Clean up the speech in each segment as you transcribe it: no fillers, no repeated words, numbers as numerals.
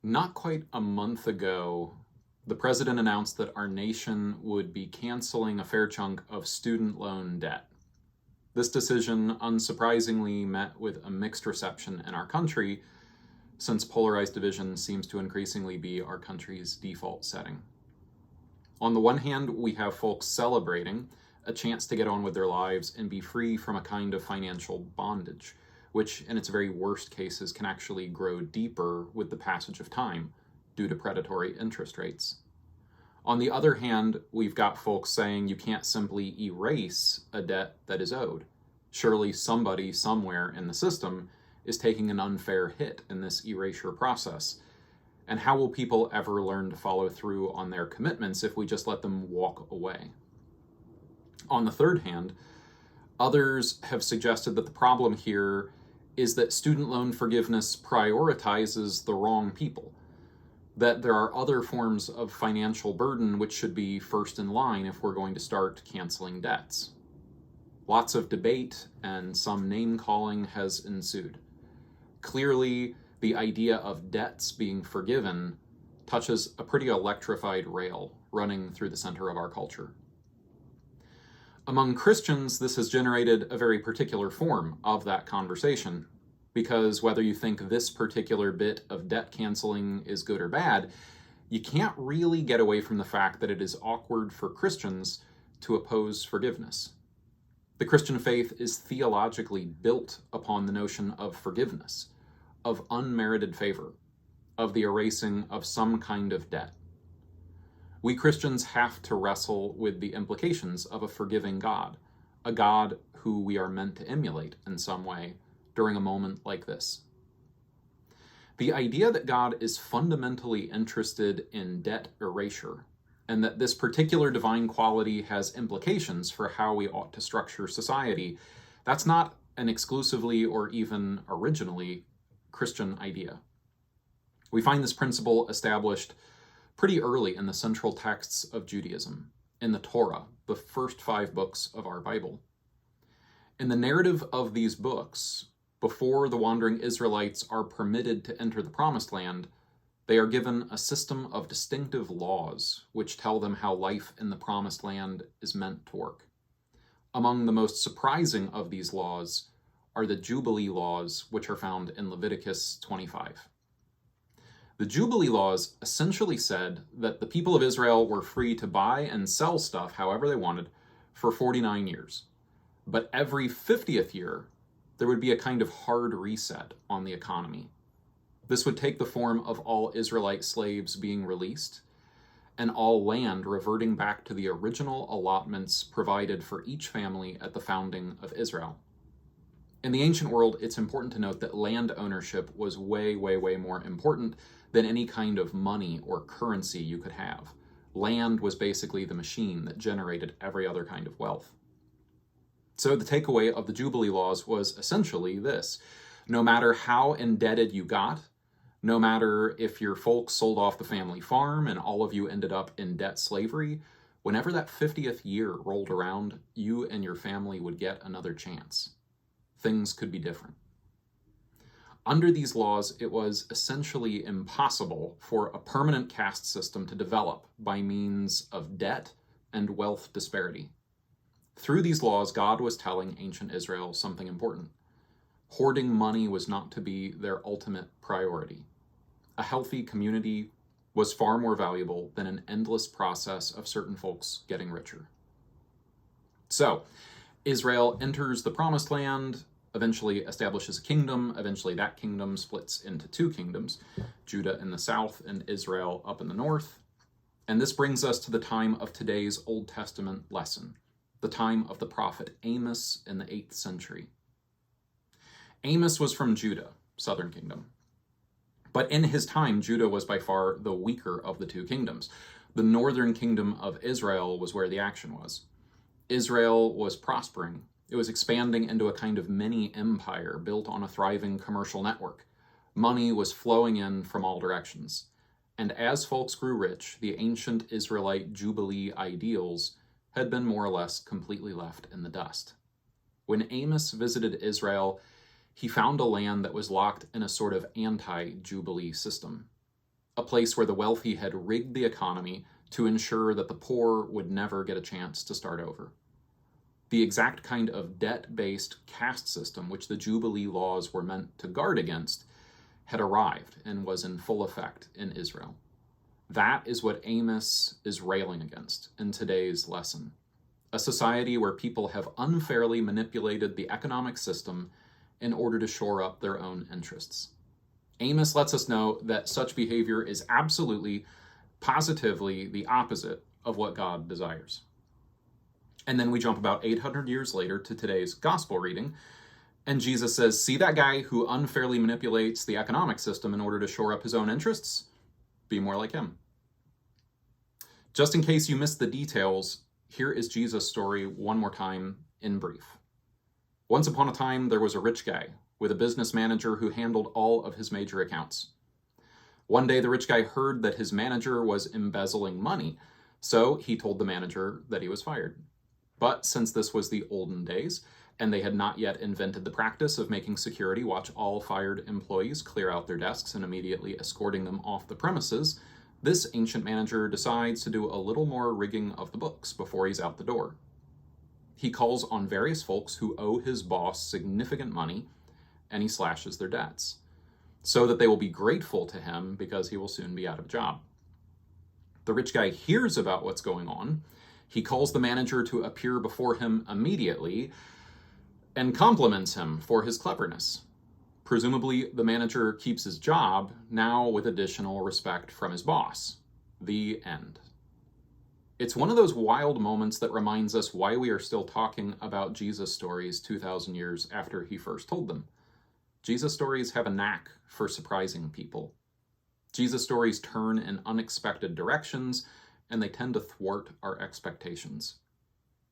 Not quite a month ago, the president announced that our nation would be canceling a fair chunk of student loan debt. This decision, unsurprisingly, met with a mixed reception in our country, since polarized division seems to increasingly be our country's default setting. On the one hand, we have folks celebrating a chance to get on with their lives and be free from a kind of financial bondage, which in its very worst cases can actually grow deeper with the passage of time due to predatory interest rates. On the other hand, we've got folks saying you can't simply erase a debt that is owed. Surely somebody somewhere in the system is taking an unfair hit in this erasure process. And how will people ever learn to follow through on their commitments if we just let them walk away? On the third hand, others have suggested that the problem here is that student loan forgiveness prioritizes the wrong people, that there are other forms of financial burden which should be first in line if we're going to start canceling debts. Lots of debate and some name-calling has ensued. Clearly, the idea of debts being forgiven touches a pretty electrified rail running through the center of our culture. Among Christians, this has generated a very particular form of that conversation, because whether you think this particular bit of debt canceling is good or bad, you can't really get away from the fact that it is awkward for Christians to oppose forgiveness. The Christian faith is theologically built upon the notion of forgiveness, of unmerited favor, of the erasing of some kind of debt. We Christians have to wrestle with the implications of a forgiving God, a God who we are meant to emulate in some way during a moment like this. The idea that God is fundamentally interested in debt erasure, and that this particular divine quality has implications for how we ought to structure society, that's not an exclusively or even originally Christian idea. We find this principle established pretty early in the central texts of Judaism, in the Torah, the first 5 books of our Bible. In the narrative of these books, before the wandering Israelites are permitted to enter the Promised Land, they are given a system of distinctive laws which tell them how life in the Promised Land is meant to work. Among the most surprising of these laws are the Jubilee laws, which are found in Leviticus 25. The Jubilee laws essentially said that the people of Israel were free to buy and sell stuff however they wanted for 49 years. But every 50th year, there would be a kind of hard reset on the economy. This would take the form of all Israelite slaves being released and all land reverting back to the original allotments provided for each family at the founding of Israel. In the ancient world, it's important to note that land ownership was way, way, way more important than any kind of money or currency you could have. Land was basically the machine that generated every other kind of wealth. So the takeaway of the Jubilee laws was essentially this: no matter how indebted you got, no matter if your folks sold off the family farm and all of you ended up in debt slavery, whenever that 50th year rolled around, you and your family would get another chance. Things could be different. Under these laws, it was essentially impossible for a permanent caste system to develop by means of debt and wealth disparity. Through these laws, God was telling ancient Israel something important. Hoarding money was not to be their ultimate priority. A healthy community was far more valuable than an endless process of certain folks getting richer. So, Israel enters the Promised Land, eventually establishes a kingdom. Eventually that kingdom splits into 2 kingdoms, Judah in the south and Israel up in the north. And this brings us to the time of today's Old Testament lesson, the time of the prophet Amos in the 8th century. Amos was from Judah, southern kingdom. But in his time, Judah was by far the weaker of the 2 kingdoms. The northern kingdom of Israel was where the action was. Israel was prospering. It was expanding into a kind of mini empire built on a thriving commercial network. Money was flowing in from all directions. And as folks grew rich, the ancient Israelite Jubilee ideals had been more or less completely left in the dust. When Amos visited Israel, he found a land that was locked in a sort of anti-Jubilee system. a place where the wealthy had rigged the economy to ensure that the poor would never get a chance to start over. The exact kind of debt-based caste system which the Jubilee laws were meant to guard against had arrived and was in full effect in Israel. That is what Amos is railing against in today's lesson. A society where people have unfairly manipulated the economic system in order to shore up their own interests. Amos lets us know that such behavior is absolutely, positively the opposite of what God desires. And then we jump about 800 years later to today's gospel reading, and Jesus says, see that guy who unfairly manipulates the economic system in order to shore up his own interests? Be more like him. Just in case you missed the details, here is Jesus' story one more time in brief. Once upon a time, there was a rich guy with a business manager who handled all of his major accounts. One day, the rich guy heard that his manager was embezzling money, so he told the manager that he was fired. But since this was the olden days, and they had not yet invented the practice of making security watch all fired employees clear out their desks and immediately escorting them off the premises, this ancient manager decides to do a little more rigging of the books before he's out the door. He calls on various folks who owe his boss significant money, and he slashes their debts, so that they will be grateful to him because he will soon be out of a job. The rich guy hears about what's going on. He calls the manager to appear before him immediately and compliments him for his cleverness. Presumably, the manager keeps his job, now with additional respect from his boss. The end. It's one of those wild moments that reminds us why we are still talking about Jesus stories 2,000 years after he first told them. Jesus stories have a knack for surprising people. Jesus stories turn in unexpected directions, and they tend to thwart our expectations.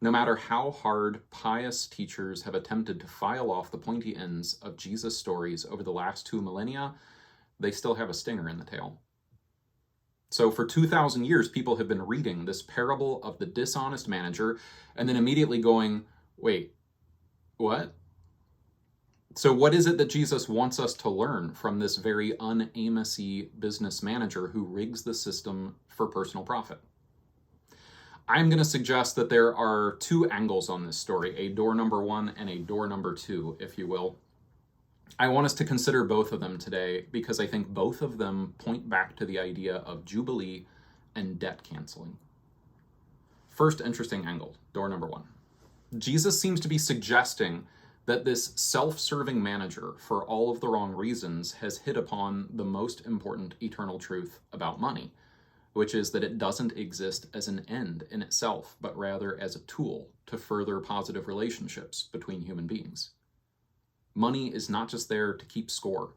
No matter how hard pious teachers have attempted to file off the pointy ends of Jesus stories over the last 2 millennia, they still have a stinger in the tail. So for 2,000 years, people have been reading this parable of the dishonest manager and then immediately going, wait, what? So what is it that Jesus wants us to learn from this very un-Amos-y business manager who rigs the system for personal profit? I'm going to suggest that there are 2 angles on this story, a door number 1 and a door number 2, if you will. I want us to consider both of them today because I think both of them point back to the idea of Jubilee and debt canceling. First interesting angle, door number 1. Jesus seems to be suggesting that this self-serving manager, for all of the wrong reasons, has hit upon the most important eternal truth about money, which is that it doesn't exist as an end in itself, but rather as a tool to further positive relationships between human beings. Money is not just there to keep score.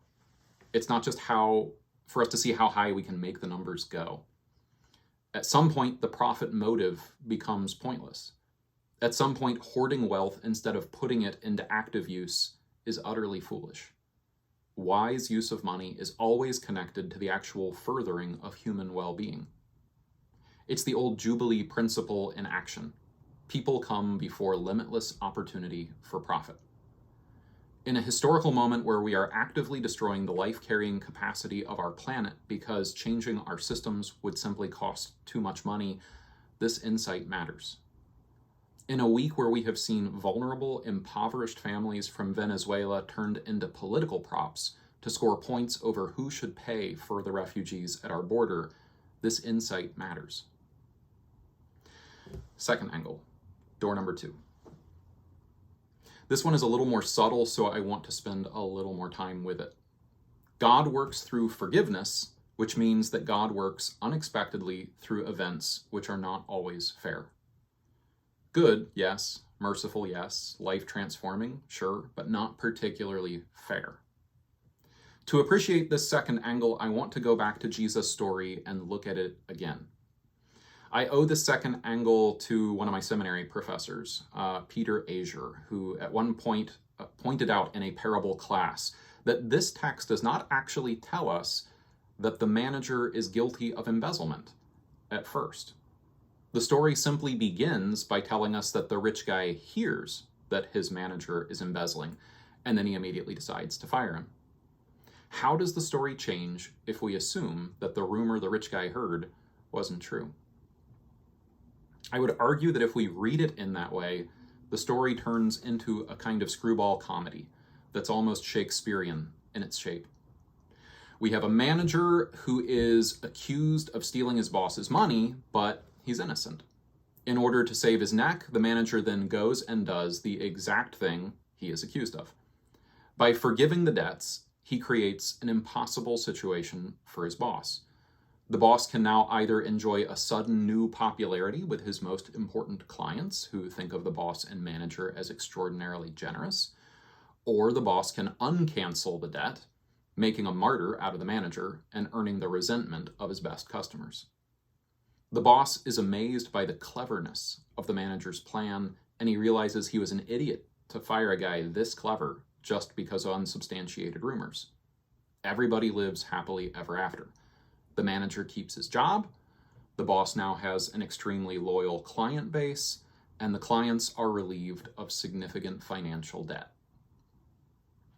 It's not just for us to see how high we can make the numbers go. At some point, the profit motive becomes pointless. At some point, hoarding wealth instead of putting it into active use is utterly foolish. Wise use of money is always connected to the actual furthering of human well-being. It's the old Jubilee principle in action. People come before limitless opportunity for profit. In a historical moment where we are actively destroying the life-carrying capacity of our planet because changing our systems would simply cost too much money, this insight matters. In a week where we have seen vulnerable, impoverished families from Venezuela turned into political props to score points over who should pay for the refugees at our border, this insight matters. Second angle, door number 2. This one is a little more subtle, so I want to spend a little more time with it. God works through forgiveness, which means that God works unexpectedly through events which are not always fair. Good, yes. Merciful, yes. Life-transforming, sure, but not particularly fair. To appreciate this second angle, I want to go back to Jesus' story and look at it again. I owe the second angle to one of my seminary professors, Peter Azier, who at one point pointed out in a parable class that this text does not actually tell us that the manager is guilty of embezzlement at first. The story simply begins by telling us that the rich guy hears that his manager is embezzling, and then he immediately decides to fire him. How does the story change if we assume that the rumor the rich guy heard wasn't true? I would argue that if we read it in that way, the story turns into a kind of screwball comedy that's almost Shakespearean in its shape. We have a manager who is accused of stealing his boss's money, but he's innocent. In order to save his neck, the manager then goes and does the exact thing he is accused of. By forgiving the debts, he creates an impossible situation for his boss. The boss can now either enjoy a sudden new popularity with his most important clients, who think of the boss and manager as extraordinarily generous, or the boss can uncancel the debt, making a martyr out of the manager and earning the resentment of his best customers. The boss is amazed by the cleverness of the manager's plan, and he realizes he was an idiot to fire a guy this clever just because of unsubstantiated rumors. Everybody lives happily ever after. The manager keeps his job, the boss now has an extremely loyal client base, and the clients are relieved of significant financial debt.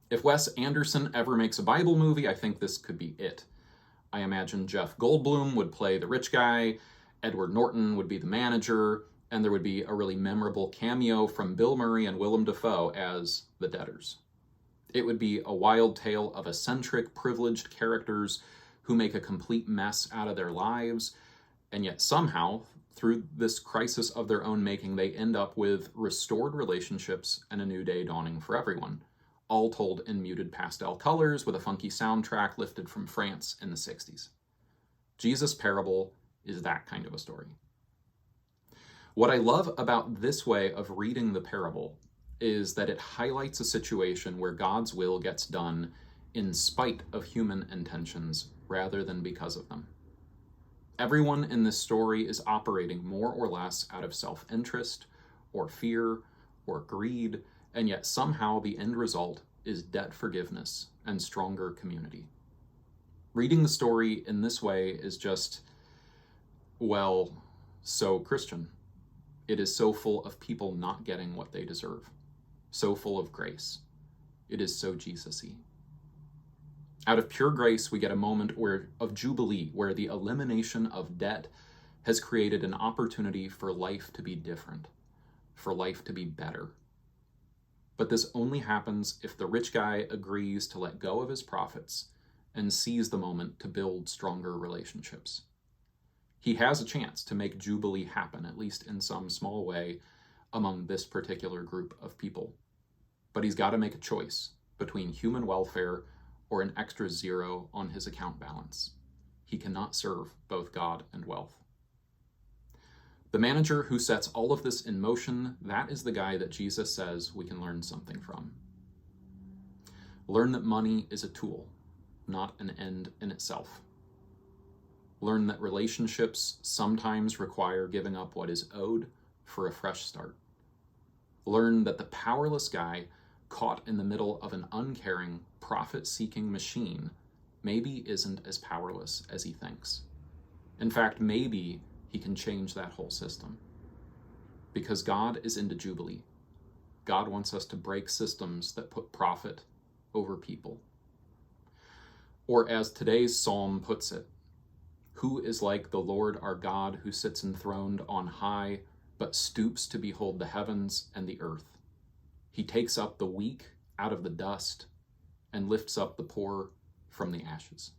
If Wes Anderson ever makes a Bible movie, I think this could be it. I imagine Jeff Goldblum would play the rich guy, Edward Norton would be the manager, and there would be a really memorable cameo from Bill Murray and Willem Dafoe as the debtors. It would be a wild tale of eccentric, privileged characters who make a complete mess out of their lives, and yet somehow, through this crisis of their own making, they end up with restored relationships and a new day dawning for everyone, all told in muted pastel colors with a funky soundtrack lifted from France in the 60s. Jesus' parable is that kind of a story. What I love about this way of reading the parable is that it highlights a situation where God's will gets done in spite of human intentions rather than because of them. Everyone in this story is operating more or less out of self-interest or fear or greed, and yet somehow the end result is debt forgiveness and stronger community. Reading the story in this way is just, well, so Christian. It is so full of people not getting what they deserve, so full of grace. It is so Jesus-y. Out of pure grace, we get a moment of Jubilee, where the elimination of debt has created an opportunity for life to be different, for life to be better. But this only happens if the rich guy agrees to let go of his profits and seize the moment to build stronger relationships. He has a chance to make Jubilee happen, at least in some small way, among this particular group of people. But he's got to make a choice between human welfare or an extra zero on his account balance. He cannot serve both God and wealth. The manager who sets all of this in motion, that is the guy that Jesus says we can learn something from. Learn that money is a tool, not an end in itself. Learn that relationships sometimes require giving up what is owed for a fresh start. Learn that the powerless guy caught in the middle of an uncaring, profit-seeking machine maybe isn't as powerless as he thinks. In fact, maybe he can change that whole system. Because God is into Jubilee. God wants us to break systems that put profit over people. Or as today's psalm puts it, who is like the Lord our God, who sits enthroned on high, but stoops to behold the heavens and the earth? He takes up the weak out of the dust and lifts up the poor from the ashes.